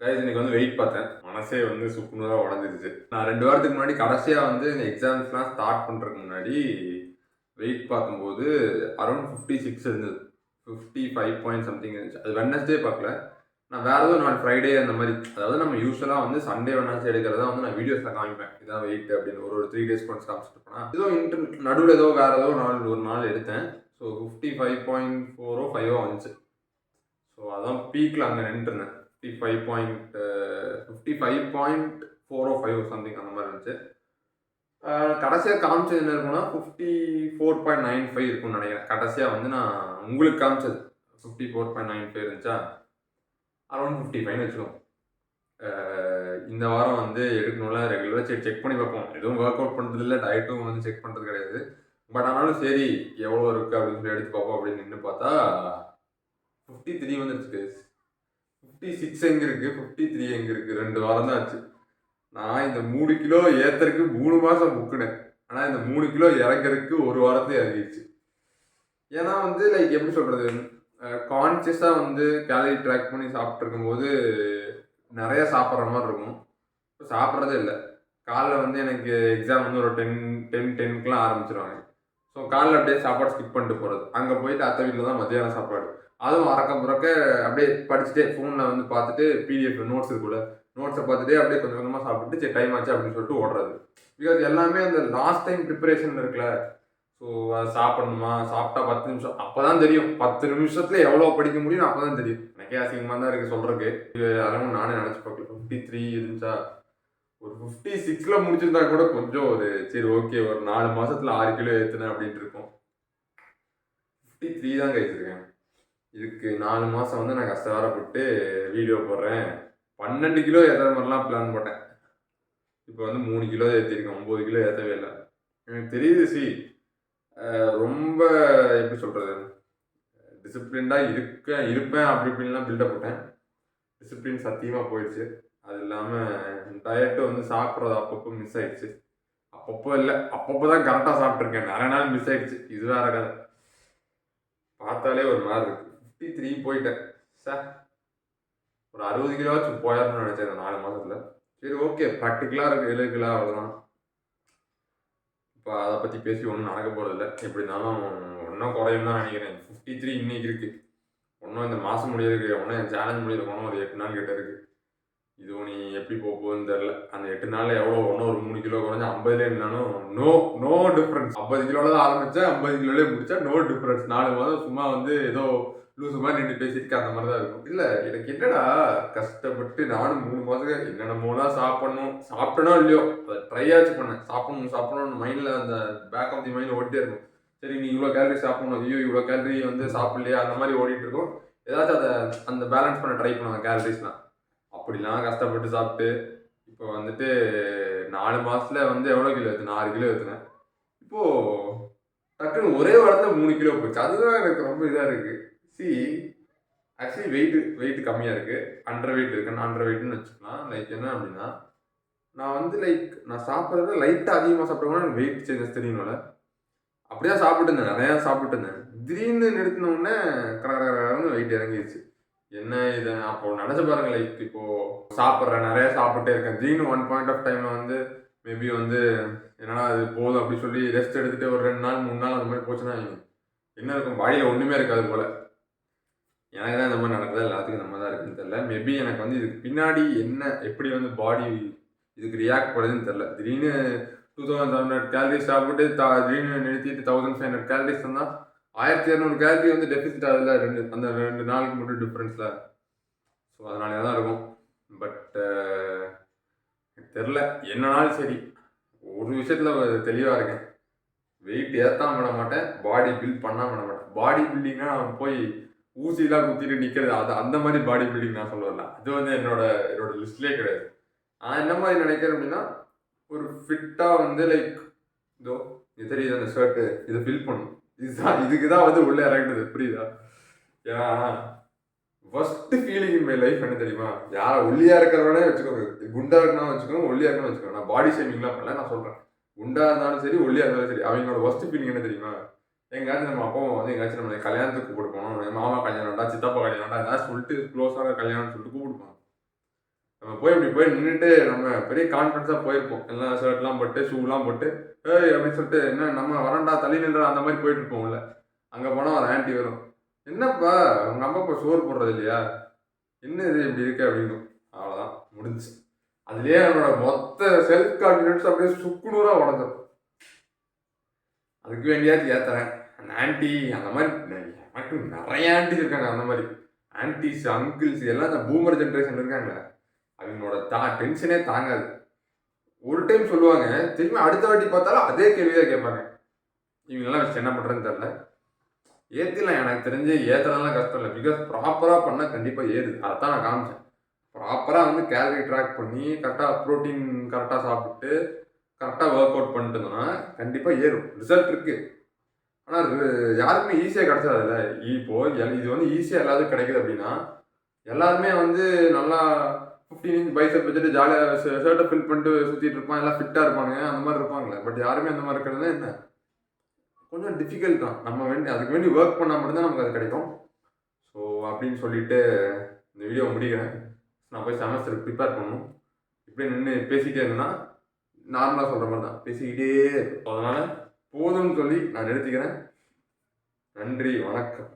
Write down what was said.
Guys இன்னைக்கு வந்து wait பார்த்தேன். மனசே வந்து சுக்குநூறா உடைஞ்சிருச்சு. நான் 2 வாரத்துக்கு முன்னாடி கடைசியா வந்து இந்த எக்ஸாம்ஸ்லாம் ஸ்டார்ட் பண்றதுக்கு முன்னாடி வெயிட் பார்க்கும்போது அரவுண்ட் 56 இருந்தது. 55 பாயிண்ட் சம்திங் இருந்துச்சு. அது வெட்னஸ்டே பார்க்கல. நான் வேற ஏதோ நாள் ஃப்ரைடே அந்த மாரி, அதாவது நம்ம யூசுவலா வந்து சண்டே வெட்னஸ்டே எடுக்கிறத வந்து நான் வீடியோஸ்ல காமிப்பேன். இதான் வெயிட் அப்படின்னு ஒரு 3 டேஸ் ஒன்ஸ் காமிச்சிட்டு இருப்பேனா. ஏதோ நடுவுல ஏதோ வேற ஏதோ ஒரு நாள் எடுத்தேன். ஸோ 55.4ஓ 5ஓ வந்துச்சு. ஸோ அதான் பீக்ல அங்கே நின்றுருந்தேன். 55.405 சம்திங் அந்த மாதிரி இருந்துச்சு. கடைசியாக காமிச்சது என்ன இருக்குன்னா 54.95 இருக்கும்னு நினைக்கிறேன். கடைசியாக வந்து நான் உங்களுக்கு காமிச்சது 54.95 இருந்துச்சா, அரௌண்ட் 55 வச்சுக்கோம். இந்த வாரம் வந்து எடுக்கணும்ல ரெகுலராக சரி செக் பண்ணி பார்ப்போம். எதுவும் ஒர்க் அவுட் பண்ணுறது இல்லை, டயட்டும் வந்து செக் பண்ணுறது கிடையாது. பட் ஆனாலும் சரி எவ்வளோ இருக்குது அப்படின்னு சொல்லி எடுத்து பார்ப்போம் அப்படின்னு நின்று பார்த்தா 53 வந்துருச்சு. 56 எங்கே இருக்குது, 53 எங்கே இருக்குது? 2 வாரம் தான் ஆச்சு. நான் இந்த 3 கிலோ ஏற்றுறதுக்கு 3 மாதம் புக்குனேன். ஆனால் இந்த 3 கிலோ இறங்கிறதுக்கு 1 வாரத்தையும் இறங்கிடுச்சு. ஏன்னா வந்து லைக் எப்படி சொல்கிறது, கான்சியஸாக வந்து கேலரி ட்ராக் பண்ணி சாப்பிட்ருக்கும்போது நிறையா சாப்பிட்ற மாதிரி இருக்கும். இப்போ சாப்பிட்றதே இல்லை. காலைல வந்து எனக்கு எக்ஸாம் வந்து ஒரு 10:10க்குலாம் ஆரம்பிச்சிருவாங்க. ஸோ காலைல அப்படியே சாப்பாடு ஸ்கிப் பண்ணிட்டு போகிறது. அங்கே போயிட்டு அத்தை வீட்டில் தான் மத்தியானம் சாப்பாடு. அதுவும் அறக்க புறக்க அப்படியே படிச்சுட்டே ஃபோனில் வந்து பார்த்துட்டு பிடிஎஃப் நோட்ஸ் இருக்குல்ல, நோட்ஸை பார்த்துட்டே அப்படியே கொஞ்சம் கொஞ்சமாக சாப்பிட்டு சரி டைம் ஆச்சு அப்படின்னு சொல்லிட்டு ஓடுறது. பிகாஸ் எல்லாமே அந்த லாஸ்ட் டைம் ப்ரிப்பரேஷன் இருக்குல்ல. ஸோ அதை சாப்பிடணுமா, சாப்பிட்டா 10 நிமிஷம் அப்போ தான் தெரியும். 10 நிமிஷத்தில் எவ்வளோ படிக்க முடியும் அப்போ தான் தெரியும். எனக்கே அசிங்கமாக தான் இருக்குது சொல்கிறதுக்கு. அதெல்லாம் நானே நினச்சி பார்க்கல. 53 இருந்துச்சா, ஒரு 56ல் முடிச்சிருந்தா கூட கொஞ்சம் ஒரு சரி ஓகே ஒரு 4 மாதத்தில் 6 கிலோ ஏற்றுனேன் அப்படின்ட்டு இருக்கும். 53 தான் கைச்சிருக்கேன். இதுக்கு 4 மாதம் வந்து நான் கஷ்டப்பட்டு வீடியோ போடுறேன். 12 கிலோ ஏற்றுற மாதிரிலாம் பிளான் போட்டேன். இப்போ வந்து 3 கிலோ ஏற்றிருக்கேன். 9 கிலோ ஏற்றவே இல்லை. எனக்கு தெரியுது ரொம்ப எப்படி சொல்கிறது, டிசிப்ளின்டாக இருப்பேன் அப்படி இப்படின்லாம் பில்டப் போட்டேன். டிசிப்ளின் சத்தியமாக போயிடுச்சு. அது இல்லாமல் டயட்டு வந்து சாப்பிட்றது அப்பப்போ மிஸ் ஆயிடுச்சு. அப்பப்போ இல்லை, அப்பப்போ தான் கரெக்டாக சாப்பிட்ருக்கேன். நிறைய நாள் மிஸ் ஆயிடுச்சு. இது வேற கதை. பார்த்தாலே ஒரு மாதிரி இருக்கு. 53 போயிட்டேன் சார். ஒரு 60 கிலோவாச்சும் போயிடணும்னு நினச்சேன் இந்த 4 மாதத்தில். சரி ஓகே, ப்ராக்டிக்கலாக இருக்குது, எழுதுக்கலாம் அவ்வளோதான். இப்போ அதை பற்றி பேசி ஒன்றும் நடக்க போகிறதில்ல. எப்படி இருந்தாலும் ஒன்றும் குறையும் தான் நினைக்கிறேன். 53 இன்னைக்கு இருக்குது. ஒன்றும் இந்த மாதம் முடியிருக்கு, ஒன்றும் என் சேலஞ்ச் முடியிருக்கணும். ஒரு 8 நாள் கிட்ட இருக்குது. இது நீ எப்படி போகுதுன்னு தெரில. அந்த 8 நாளில் எவ்வளோ ஒன்றும் ஒரு 3 கிலோ குறைஞ்சா 50லே இருந்தாலும் நோ டிஃப்ரென்ஸ். 50 கிலோவில் தான் ஆரம்பித்தேன், 50 கிலோலே முடிச்சா நோ டிஃப்ரென்ஸ். 4 மாதம் சும்மா வந்து ஏதோ லூசு மாதிரி நின்று பேசிட்டு அந்த மாதிரி தான் இருக்கும். இல்லை எனக்கு என்னடா கஷ்டப்பட்டு நானும் 3 மாதம் என்னென்னமோலாம் சாப்பிட்டனோ இல்லையோ அதை ட்ரை ஆச்சு பண்ணேன். சாப்பிடணும்னு மைண்டில் அந்த பேக் ஆஃப் தி மைண்ட் ஓடிட்டே இருக்கும். சரி நீ இவ்வளோ கேலரி சாப்பிடணும், ஐயோ இவ்வளோ கேலரி வந்து சாப்பிடலையா, அந்த மாதிரி ஓடிட்டு இருக்கும். ஏதாச்சும் அதை அந்த பேலன்ஸ் பண்ண ட்ரை பண்ணுவாங்க கேலரிஸ்லாம். அப்படிலாம் கஷ்டப்பட்டு சாப்பிட்டு இப்போ வந்துட்டு 4 மாதத்தில் வந்து எவ்வளோ கிலோ ஏற்றுனேன், 6 கிலோ ஏற்றுனேன். இப்போது டக்குன்னு ஒரே வாரத்தில் 3 கிலோ போச்சு. அதுதான் எனக்கு ரொம்ப இதாக இருக்குது. ஆக்சுவலி வெயிட் கம்மியாக இருக்குது. அண்டர் வெயிட் இருக்குது. நான் அண்டர் வெயிட்னு வச்சுக்கலாம். லைக் என்ன அப்படின்னா, நான் வந்து நான் சாப்பிட்றத லைட்டாக அதிகமாக சாப்பிட்டோம்னா எனக்கு வெயிட் சேஞ்சஸ் தெரியணும்ல. அப்படியே சாப்பிட்டு இருந்தேன், நிறையா சாப்பிட்டு இருந்தேன். திடீர்னு நிறுத்தினோடனே கடகடன்னு வெயிட் இறங்கிடுச்சு. என்ன இது அப்போ நினச்சி பாருங்க. லைக் இப்போ சாப்பிட்றேன், நிறைய சாப்பிட்டே இருக்கேன். திடீர்னு ஒன் பாயிண்ட் ஆஃப் டைம்ல வந்து மேபி வந்து என்னன்னா அது போதும் அப்படி சொல்லி ரெஸ்ட் எடுத்துட்டு ஒரு 2 நாள் 3 நாள் அந்த மாதிரி போச்சுன்னா என்ன இருக்கும், பாடியில் ஒன்றுமே இருக்காது போல. எனக்கு தான் இந்த மாதிரி நடக்குது, எல்லாத்துக்கும் இந்த மாதிரி தான் இருக்குன்னு தெரியல. மேபி எனக்கு வந்து இதுக்கு பின்னாடி என்ன எப்படி வந்து பாடி இதுக்கு ரியாக்ட் பண்ணுதுன்னு தெரில. திடீர்னு 2700 கேலரிஸ் சாப்பிட்டு திடீர்னு நிறுத்திட்டு 1500 கேலரிஸ் தான் 1200 கேலரி வந்து டெபிசிட் ஆகுதுல அந்த 2 நாளுக்கு மட்டும் டிஃப்ரென்ஸில். ஸோ அதனால தான் இருக்கும். பட் தெரில, என்னன்னாலும் சரி ஒரு விஷயத்தில் தெளிவாக இருக்கேன். வெயிட் ஏற்றாம விட மாட்டேன், பாடி பில்ட் பண்ணாமல் விட மாட்டேன். பாடி பில்டிங்னா போய் ஊசிலாம் குத்திட்டு நிற்கிறது, அது அந்த மாதிரி பாடி பில்டிங் நான் சொல்ல. அது வந்து என்னோட லிஸ்ட்லேயே கிடையாது. நான் என்ன மாதிரி நினைக்கிறேன் அப்படின்னா, ஒரு ஃபிட்டாக வந்து லைக் இதோ இது தெரியுது அந்த ஷர்ட்டு, இதை ஃபில் பண்ணும், இதுக்கு தான் வந்து உள்ளே இறங்குது, புரியுதா? ஏன்னா first feeling in my life என்ன தெரியுமா, யாரை ஒல்லியாக இருக்கிறவனே வச்சுக்கோங்க, குண்டா இருக்கணும் வச்சுக்கோங்க, ஒல்லியாக இருக்கணும் வச்சுக்கோங்க. நான் பாடி ஷேமிங்லாம் பண்ணல, நான் சொல்கிறேன். குண்டா இருந்தாலும் சரி, ஒல்லியாக இருந்தாலும் சரி, அவங்களோட ஃபர்ஸ்ட் ஃபீலிங் என்ன தெரியுமா, எங்காச்சும் நம்ம அப்பா வந்து எங்காச்சும் நம்ம கல்யாணத்துக்கு கூப்பிட்டு போனோம், மாமா கல்யாணம்டா, சித்தப்பா கல்யாணம்டா, ஏதாவது சொல்லிட்டு க்ளோஸான கல்யாணம்னு சொல்லிட்டு கூப்பிட்டு போனோம். நம்ம போய் இப்படி போய் நின்றுட்டு நம்ம பெரிய கான்ஃபிடன்ஸாக போயிருப்போம். எல்லாம் ஷர்ட்லாம் போட்டு ஷூலாம் போட்டு ஏய் அப்படின்னு சொல்லிட்டு என்ன நம்ம வரண்டா தள்ளி நின்ற அந்த மாதிரி போயிட்டு இருப்போம்ல. அங்கே போனால் ஒரு ஆன்ட்டி வரும். என்னப்பா உங்கள் அம்மா இப்போ சோறு போடுறது இல்லையா? என்ன இது இப்படி இருக்கு அப்படின்னும். அவ்வளோதான் முடிஞ்சுச்சு. அதுலேயே என்னோட மொத்த செல்ஃப் கான்ஃபிடன்ஸ் அப்படியே சுக்குநூறாக உடஞ்சிடும். அதுக்கு வேண்டியாச்சும் ஏற்றுறேன். அந்த ஆன்ட்டி அந்த மாதிரி எனக்கு நிறைய ஆன்ட்டிஸ் இருக்காங்க. அந்த மாதிரி ஆன்ட்டிஸ் அங்கிள்ஸ் எல்லாம் இந்த பூமர் ஜென்ரேஷன் இருக்காங்க. அவங்களோட டென்ஷனே தாங்காது. ஒரு டைம் சொல்லுவாங்க, திரும்பி அடுத்த வாட்டி பார்த்தாலும் அதே கேள்விதான் கேட்பாங்க. இவங்கெல்லாம் வச்சு என்ன பண்ணுறதுன்னு தெரில. ஏற்றிடலாம், எனக்கு தெரிஞ்சு ஏற்றுறதுலாம் கஷ்டம் இல்லை. பிகாஸ் ப்ராப்பராக பண்ணால் கண்டிப்பாக ஏறுது. அதைத்தான் நான் காமிச்சேன். ப்ராப்பராக வந்து கேலரி ட்ராக் பண்ணி கரெக்டாக ப்ரோட்டீன் கரெக்டாக சாப்பிட்டு கரெக்டாக ஒர்க் அவுட் பண்ணிட்டு இருந்தோம்னா கண்டிப்பாக ஏறும். ரிசல்ட் இருக்குது. ஆனால் யாருக்குமே ஈஸியாக கிடச்சாதுல்ல. இப்போது இது வந்து ஈஸியாக எல்லாத்துக்கும் கிடைக்குது அப்படின்னா எல்லாருமே வந்து நல்லா 15 இன்ச் பைசப் வச்சுட்டு ஜாலியாக ஷர்ட்டை ஃபில் பண்ணிட்டு சுற்றிட்டு இருப்பான், எல்லாம் ஃபிட்டாக இருப்பாங்க, அந்த மாதிரி இருப்பாங்களே. பட் யாருமே அந்த மாதிரி இருக்கிறது என்ன கொஞ்சம் டிஃபிகல்ட் தான். நம்ம அதுக்கு வேண்டி ஒர்க் பண்ணால் மட்டும்தான் நமக்கு அது கிடைக்கும். ஸோ அப்படின்னு சொல்லிட்டு இந்த வீடியோ முடிக்கிறேன். நான் போய் செமஸ்டருக்கு ப்ரிப்பேர் பண்ணணும். இப்படி நின்று பேசிக்கிட்டே இருந்தேன்னா நார்மலாக சொல்கிற மாதிரி தான் பேசிக்கிட்டே இருக்கும். அதனால் போதும்னு சொல்லி நான் நிறுத்திக்கிறேன். நன்றி, வணக்கம்.